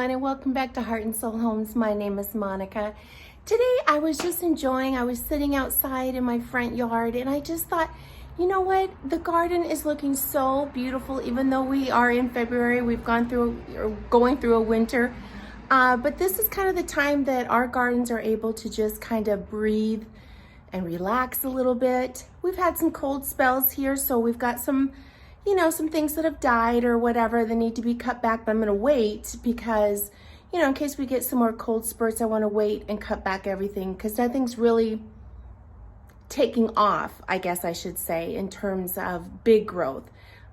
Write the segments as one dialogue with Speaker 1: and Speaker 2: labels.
Speaker 1: everyone, and welcome back to Heart and Soul Homes. My name is Monica. Today I was sitting outside in my front yard, and I just thought, you know what? The garden is looking so beautiful, even though we are in February. We've going through a winter. But this is kind of the time that our gardens are able to just kind of breathe and relax a little bit. We've had some cold spells here, so we've got some things that have died or whatever that need to be cut back, but I'm gonna wait because, in case we get some more cold spurts, I wanna wait and cut back everything because nothing's really taking off, I guess I should say, in terms of big growth.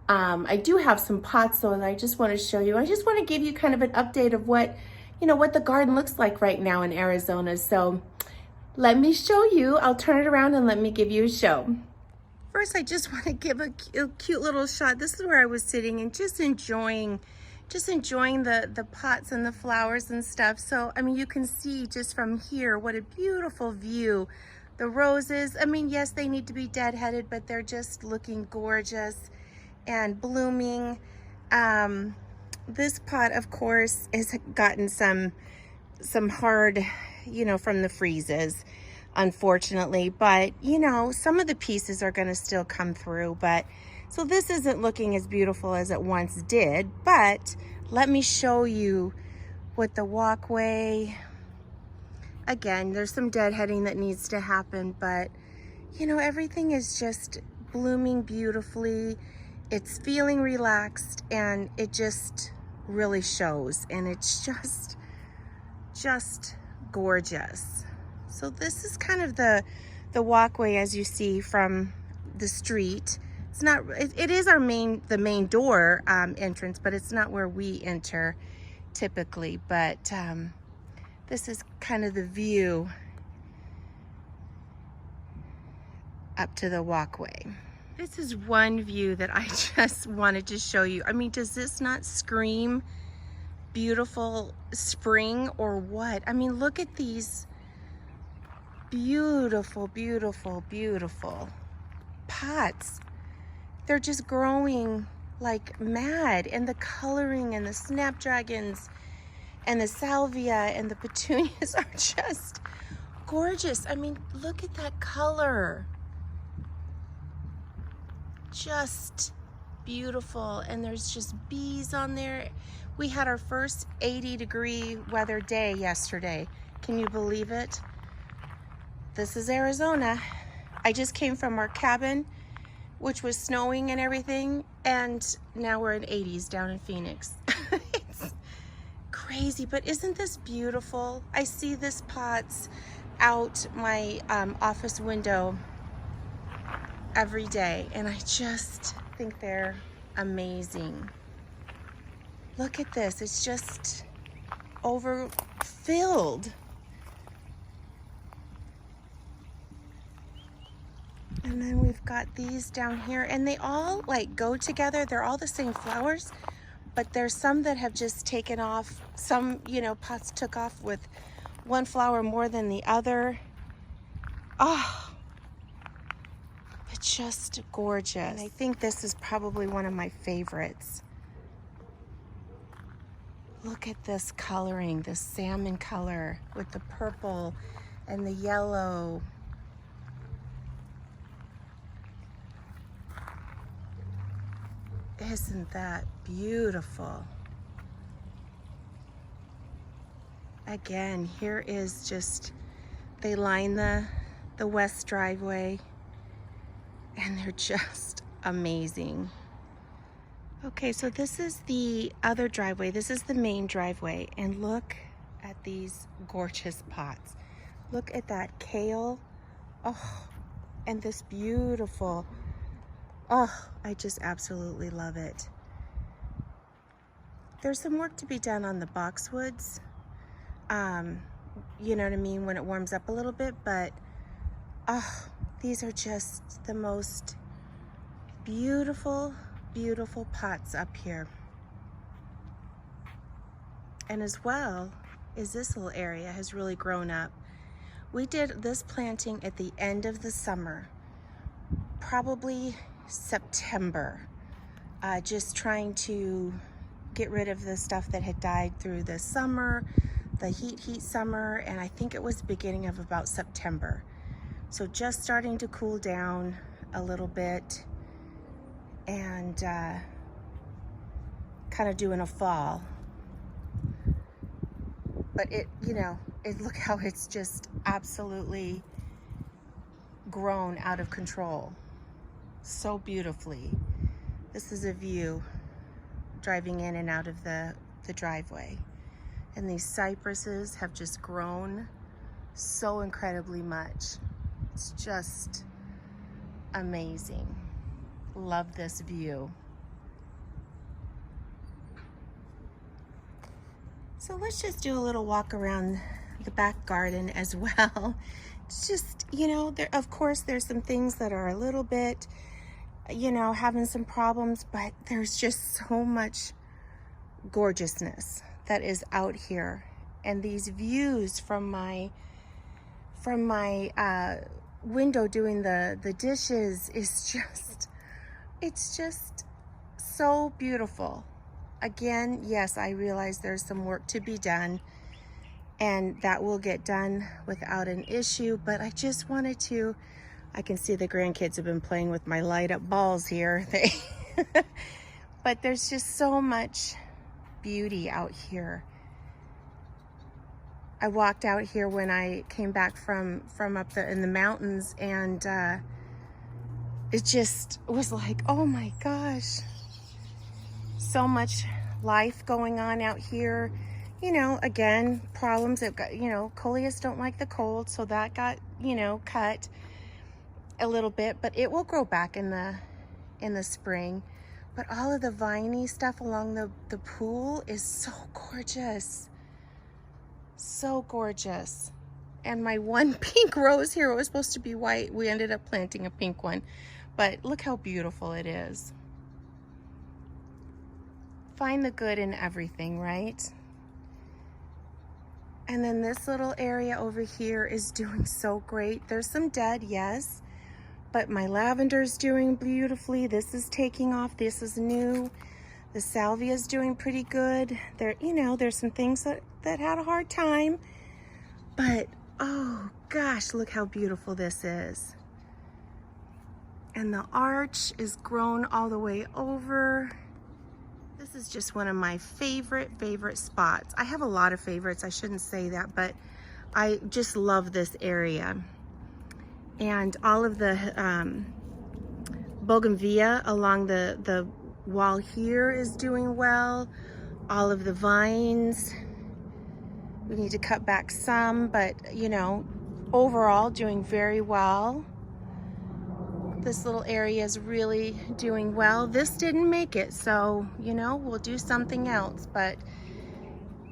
Speaker 1: I do have some pots though that I just wanna show you. I just wanna give you kind of an update of what the garden looks like right now in Arizona. So let me show you. I'll turn it around and let me give you a show. First, I just want to give a cute little shot. This is where I was sitting and just enjoying the pots and the flowers and stuff. So, I mean, you can see just from here what a beautiful view. The roses, I mean, yes, they need to be deadheaded, but they're just looking gorgeous and blooming. This pot, of course, has gotten some hard, from the freezes, unfortunately, but some of the pieces are going to still come through. But so this isn't looking as beautiful as it once did, but let me show you what the walkway, again, there's some deadheading that needs to happen, but everything is just blooming beautifully. It's feeling relaxed, and it just really shows, and it's just gorgeous. So this is kind of the walkway as you see from the street. It's not, it is the main door entrance, but it's not where we enter typically. But this is kind of the view up to the walkway. This is one view that I just wanted to show you. I mean, does this not scream beautiful spring or what? I mean, look at these beautiful, beautiful, beautiful pots. They're just growing like mad, and the coloring and the snapdragons and the salvia and the petunias are just gorgeous. I mean, look at that color. Just beautiful. And there's just bees on there. We had our first 80-degree weather day yesterday. Can you believe it? This is Arizona. I just came from our cabin, which was snowing and everything, and now we're in 80s down in Phoenix. It's crazy, but isn't this beautiful? I see this pots out my office window every day, and I just think they're amazing. Look at this. It's just overfilled. And then we've got these down here, and they all like go together. They're all the same flowers, but there's some that have just taken off. Some, pots took off with one flower more than the other. Oh, it's just gorgeous. And I think this is probably one of my favorites. Look at this coloring, this salmon color with the purple and the yellow. Isn't that beautiful? Again, here is just, they line the west driveway, and they're just amazing. Okay, so this is the other driveway. This is the main driveway, and look at these gorgeous pots. Look at that kale. Oh, and this beautiful, oh, I just absolutely love it. There's some work to be done on the boxwoods. You know what I mean, when it warms up a little bit, but oh, these are just the most beautiful, beautiful pots up here. And as well as this little area has really grown up. We did this planting at the end of the summer, probably September, just trying to get rid of the stuff that had died through the summer, the heat summer, and I think it was the beginning of about September. So just starting to cool down a little bit, and kind of doing a fall. But it, you know, look how it's just absolutely grown out of control so beautifully. This is a view driving in and out of the driveway. And these cypresses have just grown so incredibly much. It's just amazing. Love this view. So let's just do a little walk around the back garden as well. It's just, you know, of course there's some things that are a little bit, you know, having some problems, but there's just so much gorgeousness that is out here. And these views from my window doing the dishes is just, it's just so beautiful. Again, yes, I realize there's some work to be done, and that will get done without an issue, but I just wanted to, I can see the grandkids have been playing with my light up balls here. But there's just so much beauty out here. I walked out here when I came back from up in the mountains, and it just was like, oh my gosh, so much life going on out here. You know, again, problems that got, you know, coleus don't like the cold, so that got, you know, cut a little bit, but it will grow back in the spring. But all of the viney stuff along the pool is so gorgeous. So gorgeous. And my one pink rose here, it was supposed to be white. We ended up planting a pink one, but look how beautiful it is. Find the good in everything, right? And then this little area over here is doing so great. There's some dead, yes, but my lavender's doing beautifully. This is taking off. This is new. The salvia is doing pretty good. There, you know, there's some things that had a hard time, but oh gosh, look how beautiful this is. And the arch is grown all the way over. This is just one of my favorite spots. I have a lot of favorites, I shouldn't say that, but I just love this area. And all of the bougainvillea along the wall here is doing well. All of the vines, we need to cut back some, but you know, overall doing very well. This little area is really doing well. This didn't make it, so you know, we'll do something else. But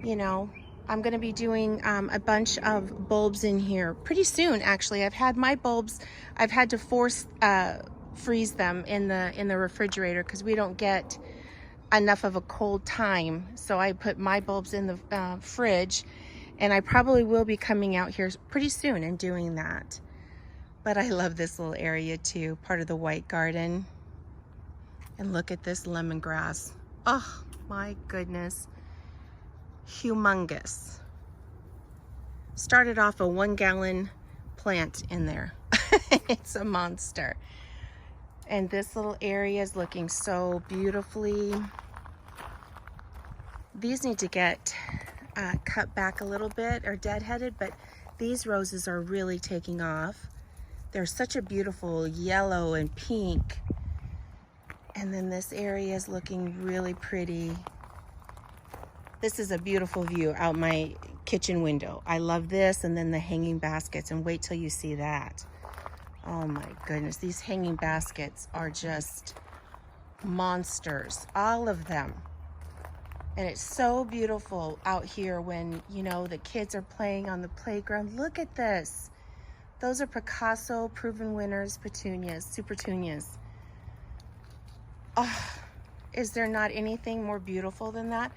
Speaker 1: you know, I'm gonna be doing a bunch of bulbs in here pretty soon. Actually, I've had my bulbs, I've had to force freeze them in the refrigerator because we don't get enough of a cold time. So I put my bulbs in the fridge, and I probably will be coming out here pretty soon and doing that. But I love this little area too, part of the white garden. And look at this lemongrass. Oh my goodness, humongous. Started off a 1-gallon plant in there. It's a monster. And this little area is looking so beautifully. These need to get cut back a little bit or deadheaded, but these roses are really taking off. They're such a beautiful yellow and pink. And then this area is looking really pretty. This is a beautiful view out my kitchen window. I love this, and then the hanging baskets, and wait till you see that. Oh my goodness, these hanging baskets are just monsters, all of them. And it's so beautiful out here when, you know, the kids are playing on the playground. Look at this. Those are Picasso proven winners petunias, supertunias. Oh, is there not anything more beautiful than that?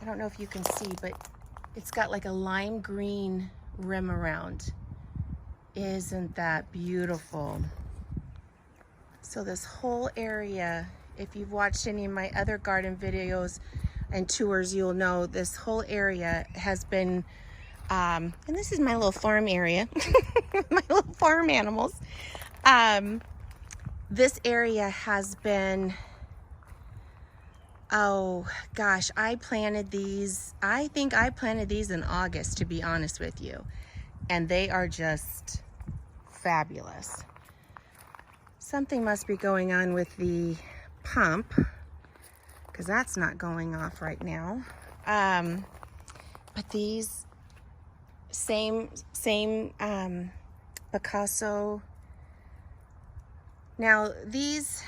Speaker 1: I don't know if you can see, but it's got like a lime green rim around. Isn't that beautiful? So this whole area, if you've watched any of my other garden videos, and tours, you'll know this whole area has been, and this is my little farm area, my little farm animals. This area has been, oh gosh, I planted these, I think I planted these in August, to be honest with you. And they are just fabulous. Something must be going on with the pump, because that's not going off right now. But these same Picasso. Now these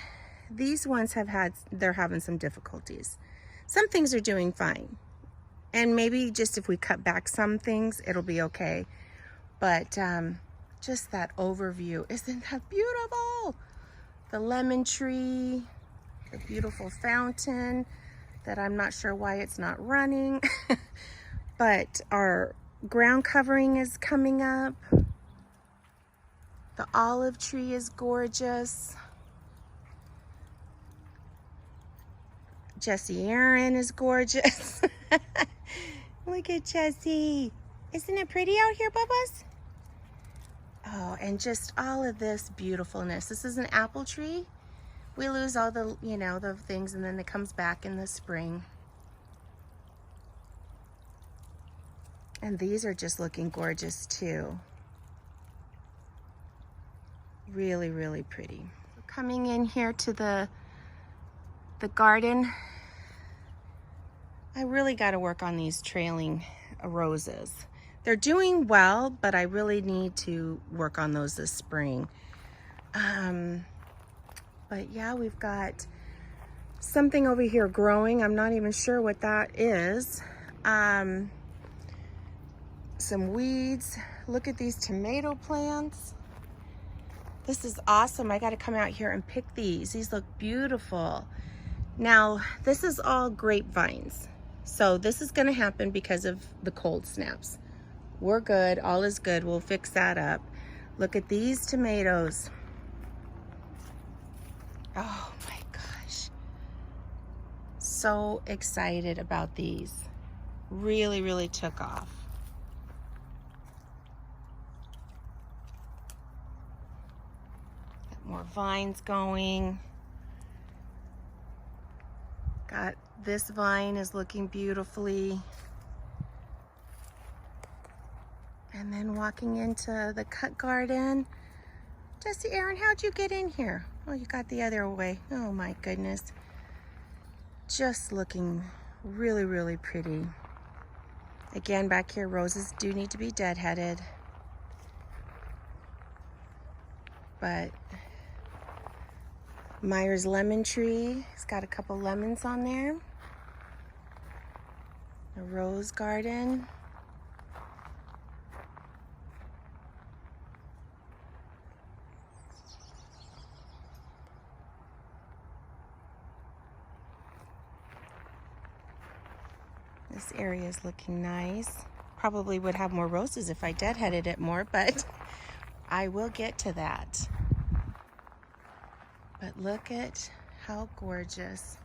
Speaker 1: ones they're having some difficulties. Some things are doing fine, and maybe just if we cut back some things, it'll be okay. But just that overview, isn't that beautiful? The lemon tree, the beautiful fountain that I'm not sure why it's not running. But our ground covering is coming up. The olive tree is gorgeous. Jessie Aaron is gorgeous. Look at Jessie. Isn't it pretty out here, Bubba's? Oh, and just all of this beautifulness. This is an apple tree. We lose all the, you know, the things, and then it comes back in the spring. And these are just looking gorgeous too. Really, really pretty. Coming in here to the garden, I really got to work on these trailing roses. They're doing well, but I really need to work on those this spring. But yeah, we've got something over here growing. I'm not even sure what that is. Some weeds. Look at these tomato plants. This is awesome. I got to come out here and pick these. These look beautiful. Now, this is all grapevines. So this is going to happen because of the cold snaps. We're good. All is good. We'll fix that up. Look at these tomatoes. Oh my gosh. So excited about these. Really, really took off. Got more vines going. Got this vine is looking beautifully. And then walking into the cut garden. Jessie Aaron, how'd you get in here? Oh, you got the other way. Oh my goodness. Just looking really, really pretty. Again, back here, roses do need to be deadheaded. But Meyer's lemon tree, it's got a couple lemons on there. The rose garden. This area is looking nice. Probably would have more roses if I deadheaded it more, but I will get to that. But look at how gorgeous.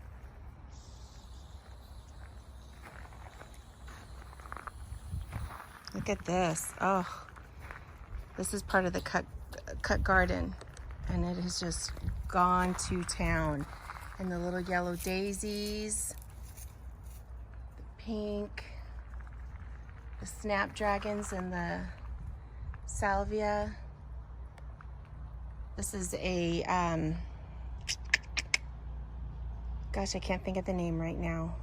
Speaker 1: Look at this. Oh, this is part of the cut garden, and it has just gone to town. And the little yellow daisies, the pink, the snapdragons, and the salvia. This is a gosh, I can't think of the name right now.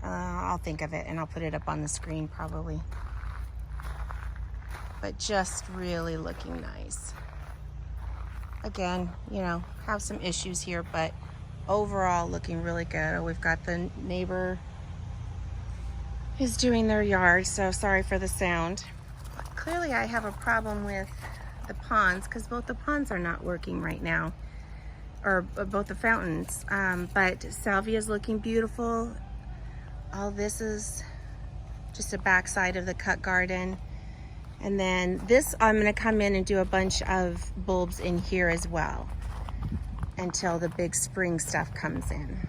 Speaker 1: I'll think of it and I'll put it up on the screen probably. But just really looking nice. Again, you know, have some issues here, but overall looking really good. Oh, we've got the neighbor is doing their yard, so sorry for the sound. But clearly I have a problem with the ponds because both the ponds are not working right now, or both the fountains. But salvia is looking beautiful. All this is just a backside of the cut garden. And then this, I'm gonna come in and do a bunch of bulbs in here as well until the big spring stuff comes in.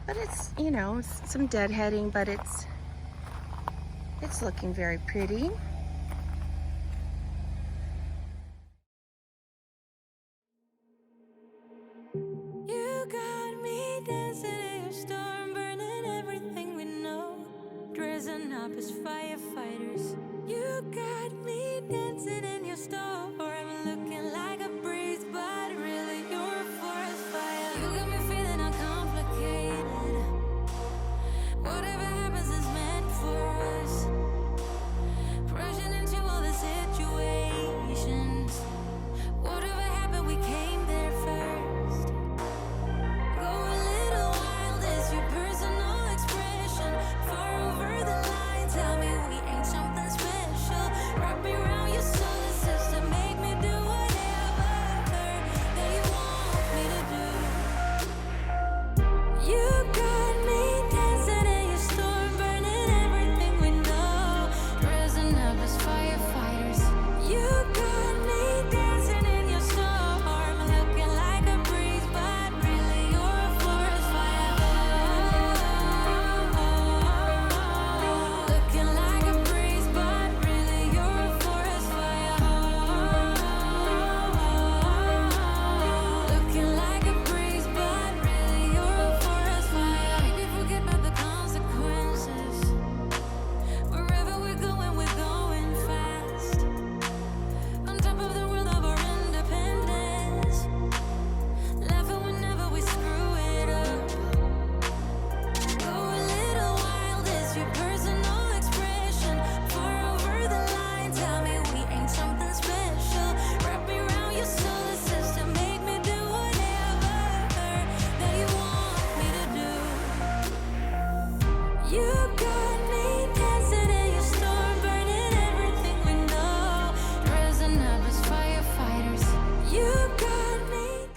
Speaker 1: But it's, you know, some deadheading, but it's looking very pretty.
Speaker 2: You got me dancing in your storm, burning everything we know, dressing up as firefighters. You got me dancing in your storm, looking like a breeze, but really you're a forest fire. You got me feeling uncomplicated. Whatever happens is meant for us. Rushing into all the situations. Whatever happened, we came there first. Go a little wild, is your personal expression. Far over the line, tell me we ain't something special. Wrap me around your solar system, make me do whatever that you want me to do. You got me dancing in your storm, burning everything we know, dressing up as firefighters. You got me dancing in your storm, looking like a breeze, but really you're a forest fire. Looking like a breeze, but really you're a forest fire. Looking like a breeze, but really you're a forest fire. Maybe forget about the consequences. Wherever we're going fast. On top of the world of our independence. Laughing whenever we screw it up. Go a little wild, is your personal expression. Far over the line, tell me we ain't something special. Wrap me around your solar system, make me do whatever that you want me to do. You got me dancing in your storm, burning everything we know, dressing up as firefighters. You got me.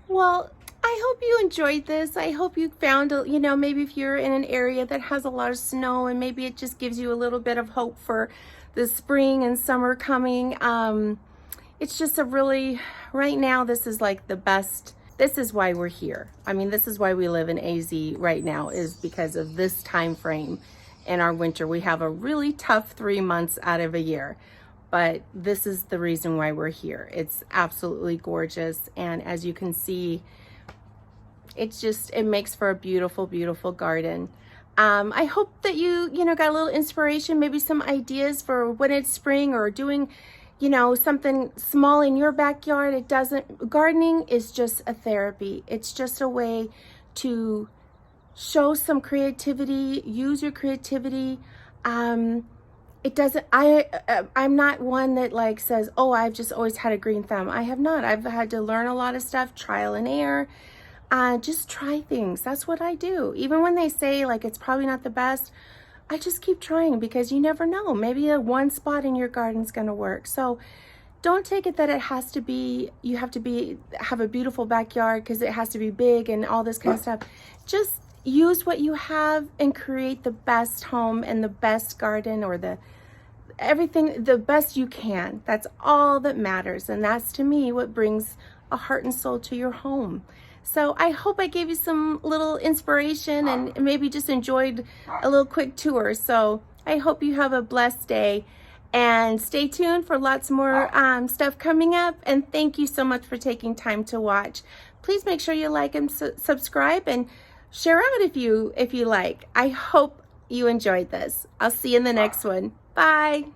Speaker 1: Well, I hope you enjoyed this. I hope you found, you know, maybe if you're in an area that has a lot of snow and maybe it just gives you a little bit of hope for the spring and summer coming. It's just a really, right now, this is like the best. This is why we're here. I mean, this is why we live in AZ right now, is because of this time frame in our winter. We have a really tough 3 months out of a year, but this is the reason why we're here. It's absolutely gorgeous. And as you can see, it makes for a beautiful, beautiful garden. I hope that you got a little inspiration, maybe some ideas for when it's spring or doing, something small in your backyard. Gardening is just a therapy. It's just a way to show some creativity, use your creativity. I'm not one that like says, oh, I've just always had a green thumb. I have not. I've had to learn a lot of stuff, trial and error. Just try things. That's what I do. Even when they say like it's probably not the best, I just keep trying, because you never know. Maybe one spot in your garden's gonna work. So don't take it that you have to have a beautiful backyard because it has to be big and all this kind of stuff. Just use what you have and create the best home and the best garden, or the best you can. That's all that matters. And that's, to me, what brings a heart and soul to your home. So I hope I gave you some little inspiration and maybe just enjoyed a little quick tour. So I hope you have a blessed day, and stay tuned for lots more stuff coming up. And thank you so much for taking time to watch. Please make sure you like and subscribe and share out if you like. I hope you enjoyed this. I'll see you in the next one. Bye.